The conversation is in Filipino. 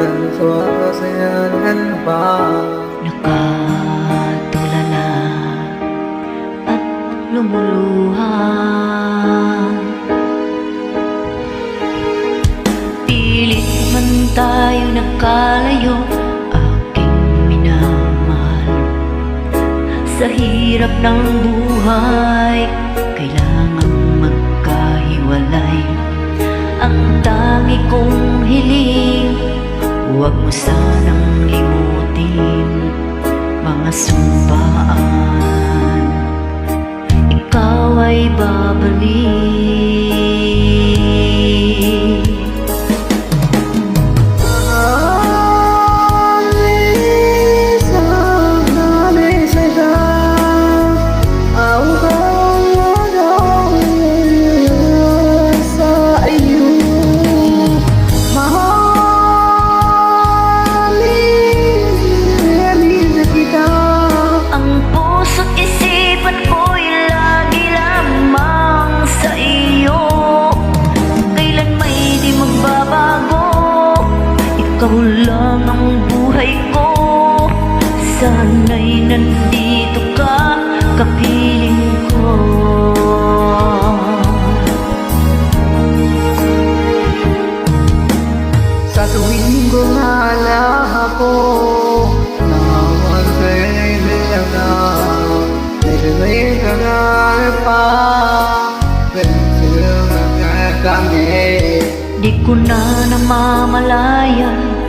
Kaswasayan pa nakatulala at lumuluha. Pilit man tayo nakalayo, aking minamahal. Sa hirap ng buhay, kailangang magkahiwalay. Ang tangi kong hiling, huwag mo sanang limutin mga sumpaan. Ikaw ay babalik. Ikaw lang ang buhay ko, sana'y nandito ka, kapiling ko. Sa tuwing gumala ako, naman sa'yo'y bilang na medyo may kagal pa, pero sa'yo kami. Di ko na namamalayan